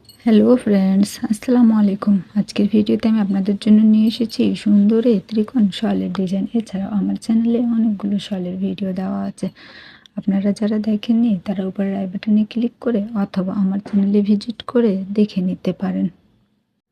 Hello friends, আসসালামু আলাইকুম। আজকের ভিডিওতে আমি আপনাদের জন্য নিয়ে এসেছি সুন্দর এই ত্রিকোণ শলের ডিজাইন। এছাড়াও আমার চ্যানেলে অনেকগুলো শলের ভিডিও দেওয়া আছে। আপনারা যারা দেখেননি তারা উপরে আই বাটনে ক্লিক করে অথবা আমার চ্যানেলে ভিজিট করে দেখে নিতে পারেন।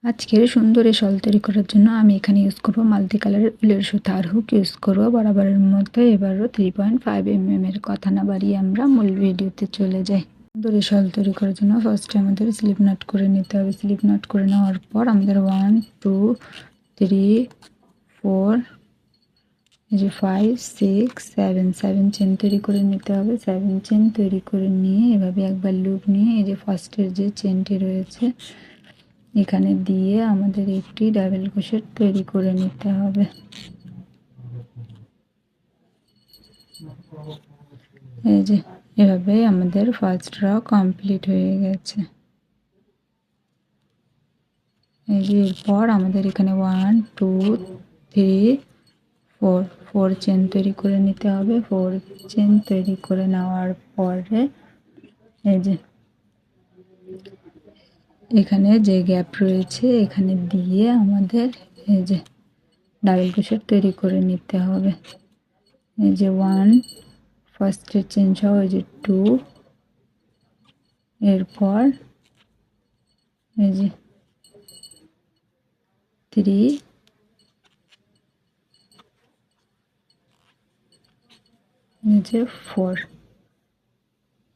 আজকের সুন্দর এই শল তৈরি করার জন্য আমি এখানে ইউজ করবো মাল্টি কালারের উলের সুতা আর হুক ইউজ করবো বরাবরের মতো। এবারও 3.5 mm। কথা না বাড়িয়ে আমরা মূল ভিডিওতে চলে যাই। সুন্দর এই শল তৈরি করার জন্য ফার্স্টে আমাদের স্লিপ নট করে নিতে হবে। স্লিপ নট করে নেওয়ার পর আমাদের 1 2 3 4 5 6 7 চেন তৈরি করে নিতে হবে। 7 চেন তৈরি করে নিয়ে এভাবে একবার লুপ নিয়ে এই যে ফার্স্টের যে চেনটি রয়েছে এখানে দিয়ে আমাদের একটি ডাবল ক্রোশেট তৈরি করে নিতে হবে। এই যে এভাবে আমাদের ফার্স্ট র কমপ্লিট হয়ে গেছে। এই যে এরপর আমাদের এখানে 1 2 3 4 চেন তৈরি করে নিতে হবে। 4 চেন তৈরি করে নেওয়ার পরে এই যে এখানে যে গ্যাপ রয়েছে এখানে দিয়ে আমাদের এই যে ডাবল ক্রোশেট তৈরি করে নিতে হবে। এই যে 1 ফার্স্টের চেন সহ এই যে 2, এরপর এই যে 3, এই যে 4,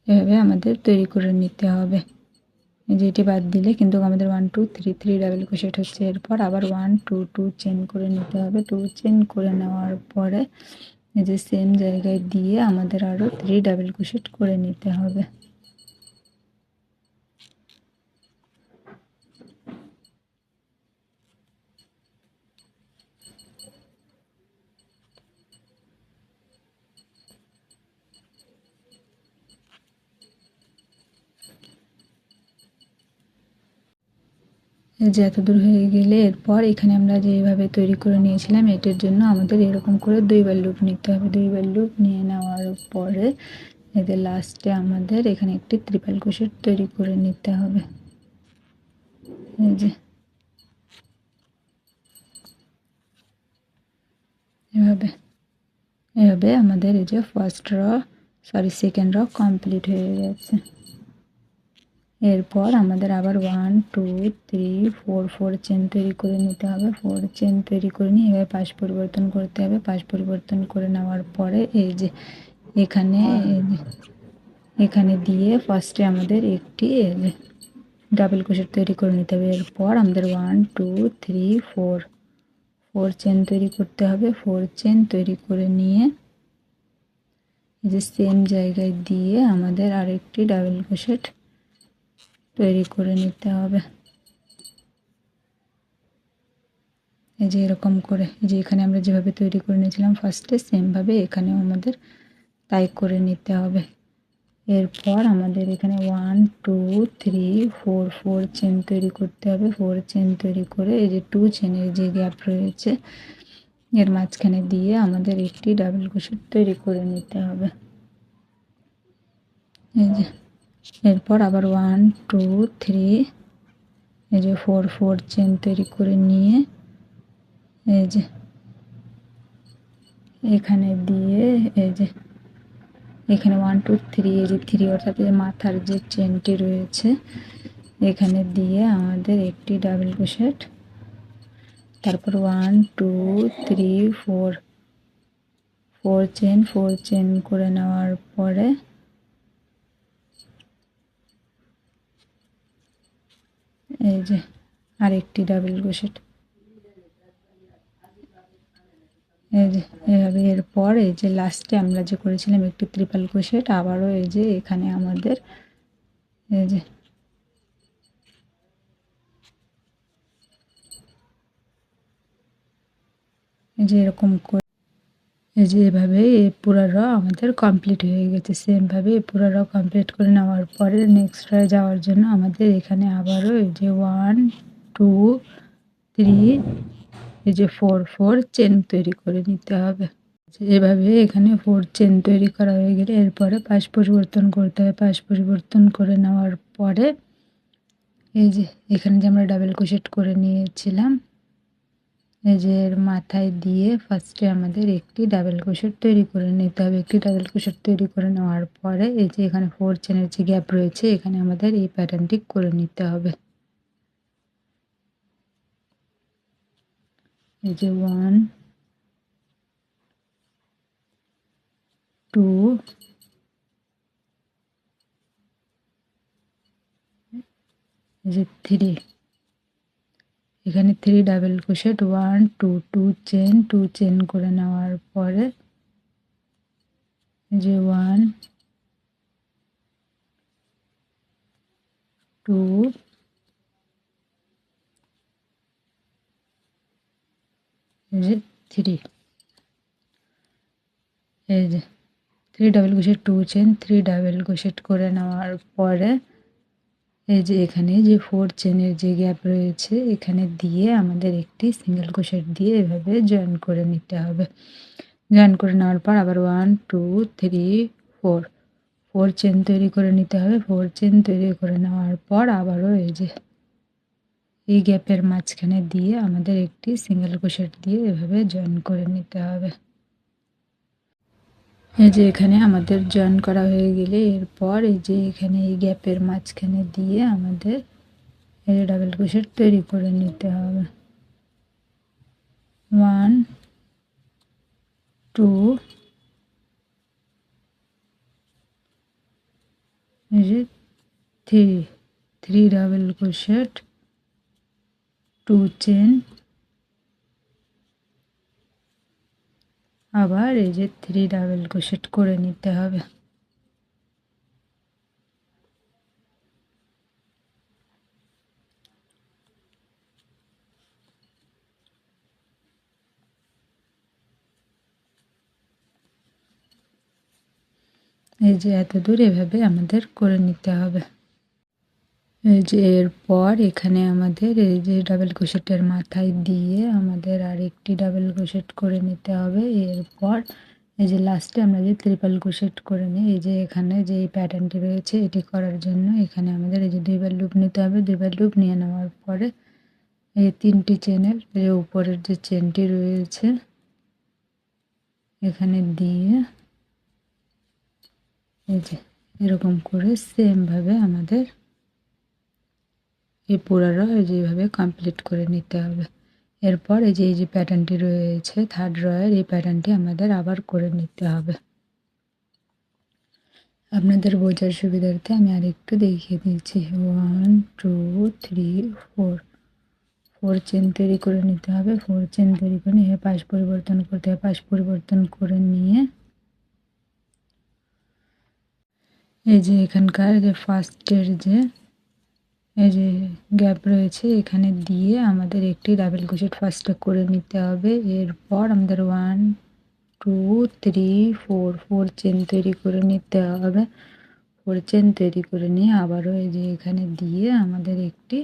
এভাবে আমাদের তৈরি করে নিতে হবে। এই যে এটি বাদ দিলে কিন্তু আমাদের 1 2 3 ডাবল ক্রোশেট হচ্ছে। এরপর আবার 1 2 2 চেন করে নিতে হবে। 2 চেন করে নেওয়ার পরে এই যে সেম জায়গায় দিয়ে আমাদের আরও 3 ডাবল ক্রোশেট করে নিতে হবে। যে এত দূর হয়ে গেলে এরপর এখানে আমরা যেভাবে তৈরি করে নিয়েছিলাম এটার জন্য আমাদের এরকম করে 2বার লুপ নিতে হবে। 2বার লুপ নিয়ে নেওয়ার পরে এদের লাস্টে আমাদের এখানে একটি ট্রিপল ক্রোশেট তৈরি করে নিতে হবে। এই যে এভাবে আমাদের এই যে সেকেন্ড র কমপ্লিট হয়ে গেছে। এরপর আমাদের আবার 1 2 3 4 চেন তৈরি করে নিতে হবে। 4 চেন তৈরি করে নিয়ে এভাবে পাশ পরিবর্তন করতে হবে। পাশ পরিবর্তন করে নেওয়ার পরে এই যে এখানে দিয়ে ফার্স্টে আমাদের একটি ডাবল ক্রোশেট তৈরি করে নিতে হবে। এরপর আমাদের 1 2 3 4 চেন তৈরি করতে হবে। 4 চেন তৈরি করে নিয়ে এই যে সেম জায়গায় দিয়ে আমাদের আরেকটি ডাবল ক্রোশেট তৈরি করে নিতে হবে। এই যে এরকম করে এই যে এখানে আমরা যেভাবে তৈরি করে নিয়েছিলাম ফার্স্টে সেমভাবে এখানেও আমাদের তাই করে নিতে হবে। এরপর আমাদের এখানে 1 2 3 4 চেন তৈরি করতে হবে। 4 চেন তৈরি করে এই যে 2 চেনের যে গ্যাপ রয়েছে এর মাঝখানে দিয়ে আমাদের একটি ডাবল ক্রোশেট তৈরি করে নিতে হবে। এই যে এরপর আবার 1 2 3 এই যে 4 চেন তৈরি করে নিয়ে এই যে এখানে দিয়ে এই যে এখানে 1 2 3 এই যে 3 অর্থাৎ মাথার যে চেনটি রয়েছে এখানে দিয়ে আমাদের একটি ডাবল ক্রোশেট, তারপর 1 2 3 4 চেন করে নেওয়ার পরে এই যে আরেকটি ডাবল ক্রোশেট এই যে এভাবে। এরপর এই যে লাস্টে আমরা যে করেছিলাম একটি ট্রিপল ক্রোশেট আবারও এই যে এখানে আমাদের এই যে এরকম করে এই যে এভাবে পুরো র আমাদের কমপ্লিট হয়ে গেছে। সেমভাবে পুরো র কমপ্লিট করে নেওয়ার পরে নেক্সট রয়ে যাওয়ার জন্য আমাদের এখানে আবারও এই যে 1 2 3 এই যে 4 চেন তৈরি করে নিতে হবে। এভাবে এখানে 4 চেন তৈরি করা হয়ে গেলে এরপরে পাশ পরিবর্তন করতে হবে। পাশ পরিবর্তন করে নেওয়ার পরে এই যে এখানে যে আমরা ডাবল ক্রোশেট করে নিয়েছিলাম, এই যে এর মাথায় দিয়ে ফার্স্টে আমাদের একটি ডাবল ক্রোশেট তৈরি করে নিতে হবে। একটি ডাবল ক্রোশেট তৈরি করে নেওয়ার পরে এই যে এখানে 4 চেনের যে গ্যাপ রয়েছে এখানে আমাদের এই প্যাটার্নটি করে নিতে হবে। এই যে 1 2 এই যে 3, এখানে 3 ডাবল ক্রোশেট 1 2 2 চেন 2 চেন করে নেওয়ার পরে এই যে 1 2 এই যে 3, এই যে 3 double crochet 2 chain 3 double crochet করে নেওয়ার পরে এই যে এখানে যে 4 চেনের যে গ্যাপ রয়েছে এখানে দিয়ে আমাদের একটি সিঙ্গেল ক্রোশেট দিয়ে এভাবে জয়েন করে নিতে হবে। জয়েন করে নেওয়ার পর আবার 1 2 3 4 4 চেন তৈরি করে নিতে হবে। 4 চেন তৈরি করে নেওয়ার পর আবারও এই যে এই গ্যাপের মাঝখানে দিয়ে আমাদের একটি সিঙ্গেল ক্রোশেট দিয়ে এভাবে জয়েন করে নিতে হবে। এই যে এখানে আমাদের জয়েন করা হয়ে গেলে এরপর এই যে এখানে এই গ্যাপের মাঝখানে দিয়ে আমাদের এই ডাবল ক্রোশেট তৈরি করে নিতে হবে। 1 2 এই যে 3 ডাবল ক্রোশেট 2 চেন আবার এই যে 3 ডাবল ক্রোশেট করে নিতে হবে। এই যে এত দূর এভাবে আমাদের করে নিতে হবে। এই যে এরপর এখানে আমাদের এই যে ডাবল ক্রোশেটের মাথায় দিয়ে আমাদের আরেকটি ডাবল ক্রোশেট করে নিতে হবে। এরপর এই যে লাস্টে আমরা যে ট্রিপল ক্রোশেট করে নিই, এই যে এখানে যে এই প্যাটার্নটি রয়েছে এটি করার জন্য এখানে আমাদের এই যে 2বার লুপ নিতে হবে। 2বার লুপ নিয়ে নেওয়ার পরে এই 3টি চেনের এই উপরের যে চেনটি রয়েছে এখানে দিয়ে এই যে এরকম করে সেমভাবে আমাদের এই পুরোটা যেভাবে কমপ্লিট করে নিতে হবে। এরপর এই যে প্যাটার্নটি রয়েছে থার্ড রয়ের এই প্যাটার্নটি আমাদের আবার করে নিতে হবে। আপনাদের বোঝার সুবিধার্থে আমি আরেকটু দেখিয়ে দিচ্ছি। 1 2 3 4 4 চেন তৈরি করে নিতে হবে। 4 চেন তৈরি করে নিয়ে পাশ পরিবর্তন করতে হবে। পাশ পরিবর্তন করে নিয়ে এই যে এখানকার যে ফার্স্টের যে এই যে গ্যাপ রয়েছে এখানে দিয়ে আমাদের একটি ডাবল ক্রোশেট ফার্স্টে করে নিতে হবে। এরপর আমাদের 1 2 3 4 4 চেন তৈরি করে নিতে হবে। 4 চেন তৈরি করে নিয়ে আবারও এই যে এখানে দিয়ে আমাদের একটি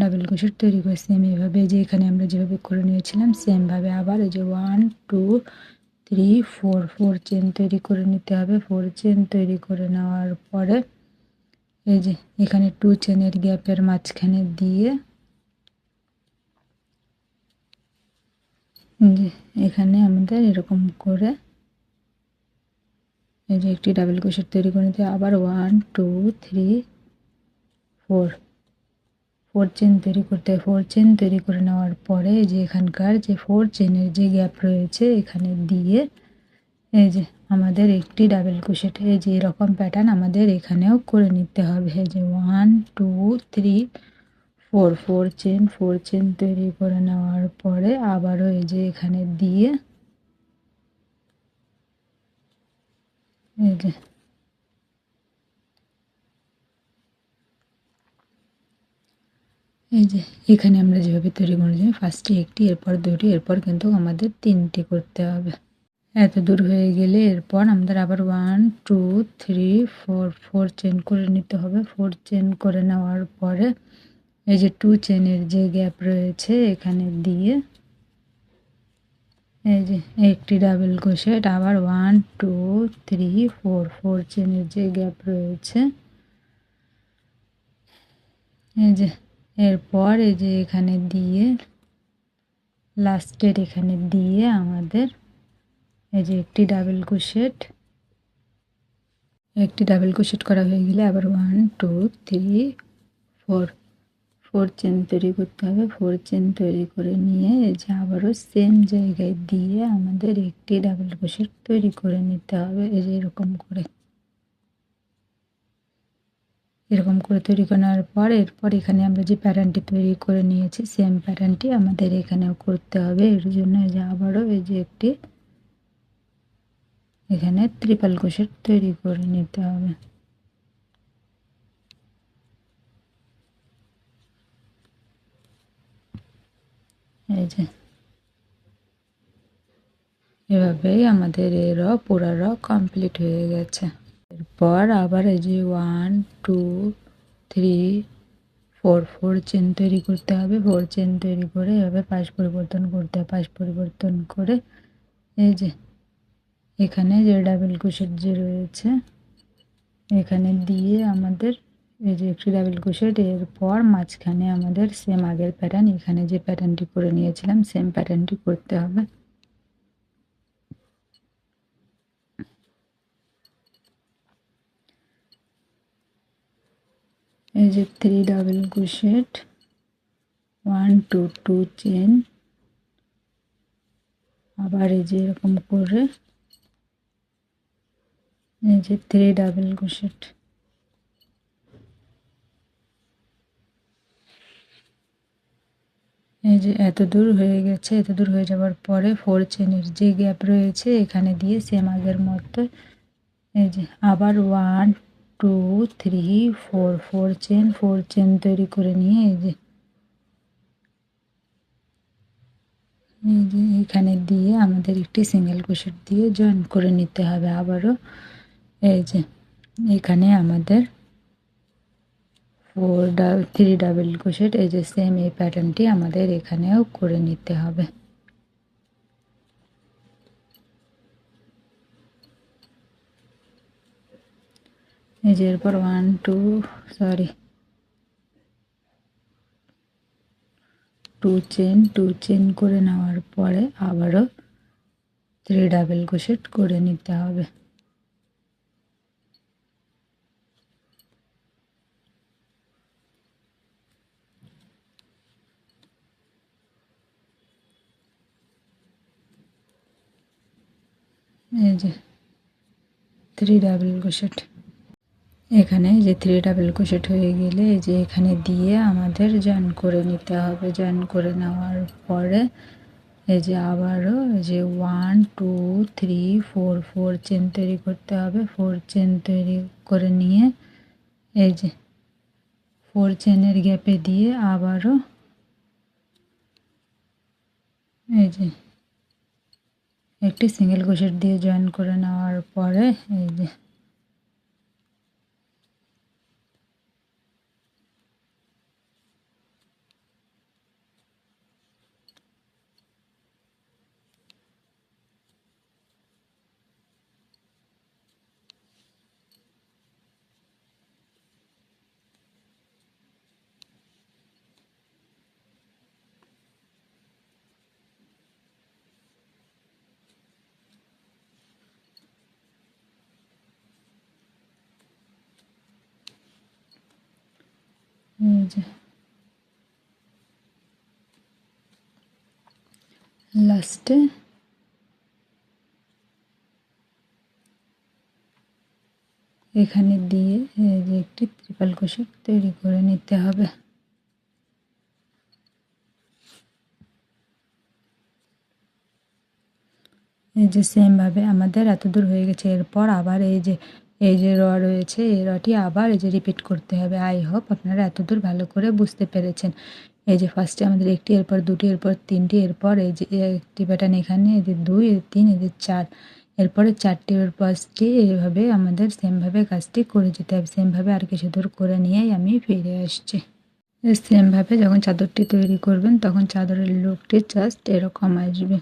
ডাবল ক্রোশেট তৈরি করে সেম এভাবে যে এখানে আমরা যেভাবে করে নিয়েছিলাম সেমভাবে আবার এই যে 1 2 3 4 4 চেন তৈরি করে নিতে হবে। 4 চেন তৈরি করে নেওয়ার পরে এই যে এখানে 2 চেনের গ্যাপের মাঝখানে দিয়ে যে এখানে আমাদের এরকম করে এই যে একটি ডাবল ক্রোশেট তৈরি করে নিতে আবার 1 2 3 4 4 চেন তৈরি করতে হয়। 4 চেন তৈরি করে নেওয়ার পরে যে এখানকার যে 4 চেনের যে গ্যাপ রয়েছে এখানে দিয়ে এই যে আমাদের একটি ডাবল ক্রোশেট এই যে এরকম প্যাটার্ন আমাদের এখানেও করে নিতে হবে। এই যে 1 2 3 4 4 চেন তৈরি করে নেওয়ার পরে আবারও এই যে এখানে দিয়ে এই যে এখানে আমরা যেভাবে তৈরি করেছি ফার্স্টে একটি এরপর দুটি এরপর কিন্তু আমাদের 3টি করতে হবে। এত দূর হয়ে গেলে এরপর আমাদের আবার 1 2 3 4 4 চেন করে নিতে হবে। 4 চেন করে নেওয়ার পরে এই যে 2 চেনের যে গ্যাপ রয়েছে এখানে দিয়ে এই যে একটি ডাবল ক্রোশেট আবার 1 2 3 4 4 চেনের যে গ্যাপ রয়েছে এই যে এরপর এই যে এখানে দিয়ে লাস্টের এখানে দিয়ে আমাদের এই যে একটি ডাবল ক্রোশেট করা হয়ে গেলে আবার 1 2 3 4 চেন তৈরি করতে হবে। 4 চেন তৈরি করে নিয়ে এই যে আবারও সেম জায়গায় দিয়ে আমাদের একটি ডাবল ক্রোশেট তৈরি করে নিতে হবে। এই যে এরকম করে তৈরি করে নেওয়ার পর এরপর এখানে আমরা যে প্যাটার্নটি তৈরি করে নিয়েছি সেম প্যাটার্নটি আমাদের এখানেও করতে হবে। এর জন্য এই যে আবারও এই যে একটি এখানে ট্রিপল ক্রোশেট তৈরি করে নিতে হবে। এই যে এভাবেই আমাদের এর পুরো কমপ্লিট হয়ে গেছে। এরপর আবার এই যে 1 2 3 4 চেন তৈরি করতে হবে। 4 চেন তৈরি করে এভাবে পাশ পরিবর্তন করতে হবে। পাশ পরিবর্তন করে এই যে এখানে যে ডাবল ক্রোশেট যে রয়েছে এখানে দিয়ে আমাদের এই যে একটি ডাবল ক্রোশেট, এরপর মাঝখানে আমাদের সেম আগের প্যাটার্ন এখানে যে প্যাটার্নটি করে নিয়েছিলাম সেম প্যাটার্নটি করতে হবে। এই যে 3 ডাবল ক্রোশেট 1 2 2 চেন, আবার এই যে এরকম করে এই যে 3 ডাবল ক্রোশেট। এই যে এত দূর হয়ে গেছে। এত দূর হয়ে যাওয়ার পরে 4 চেনের যে গ্যাপ রয়েছে এখানে দিয়ে সেম আগের মতো এই যে আবার 1 2 3 4 চেন তৈরি করে নিয়ে এই যে এখানে দিয়ে আমাদের একটি সিঙ্গেল ক্রোশেট দিয়ে জয়েন করে নিতে হবে। আবারও এই যে এখানে আমাদের 3 ডাবল ক্রোশেট এই যে সেম এই প্যাটার্নটি আমাদের এখানেও করে নিতে হবে। এই যে এরপর 2 চেন করে নেওয়ার পরে আবারও 3 ডাবল ক্রোশেট করে নিতে হবে। এই যে 3 ডাবল ক্রোশেট এখানে যে 3 ডাবল ক্রোশেট হয়ে গেলে এই যে এখানে দিয়ে আমাদের জয়েন করে নিতে হবে। জয়েন করে নেওয়ার পরে এই যে আবারও এই যে 1 2 3 4 চেন তৈরি করতে হবে। 4 চেন তৈরি করে নিয়ে এই যে 4 চেনের গ্যাপে দিয়ে আবারও এই যে একটি সিঙ্গেল ক্রোশেট দিয়ে জয়েন করে নেওয়ার পরে এই যে লাস্টে এখানে দিয়ে এই যে একটি ট্রিপল ক্রোশেট তৈরি করে নিতে হবে। এই যে সেম ভাবে আমাদের এত দূর হয়ে গেছে। এরপর আবার এই যে র রয়েছে এই রটি আবার এই যে রিপিট করতে হবে। আই হোপ আপনারা এত দূর ভালো করে বুঝতে পেরেছেন। এই যে ফার্স্টে আমাদের একটি, এরপর দুটি, এরপর তিনটি, এরপর এই যে একটি প্যাটার্ন এখানে এই যে 2 এই 3 এই যে 4, এরপরে 4টি এর 5টি, এইভাবে আমাদের সেমভাবে কাজটি করে যেতে হবে। সেমভাবে আর কিছু দূর করে নিয়েই আমি ফিরে আসছি। সেমভাবে যখন চাদরটি তৈরি করবেন তখন চাদরের লুকটি জাস্ট এরকম আসবে।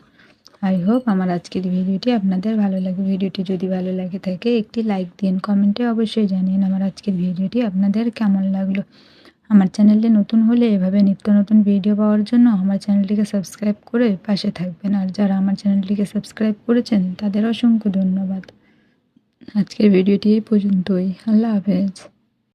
আই হোপ আমার আজকের ভিডিওটি আপনাদের ভালো লাগে। ভিডিওটি যদি ভালো লাগে থাকে একটি লাইক দিন, কমেন্টে অবশ্যই জানিয়ে আমার আজকের ভিডিওটি আপনাদের কেমন লাগলো। আমার চ্যানেলে নতুন হলে এভাবে নিত্য নতুন ভিডিও পাওয়ার জন্য আমার চ্যানেলটিকে সাবস্ক্রাইব করে পাশে থাকবেন। আর যারা আমার চ্যানেলটিকে সাবস্ক্রাইব করেছেন তাদের অসংখ্য ধন্যবাদ। আজকের ভিডিওটি এই পর্যন্তই। আল্লাহ হাফেজ।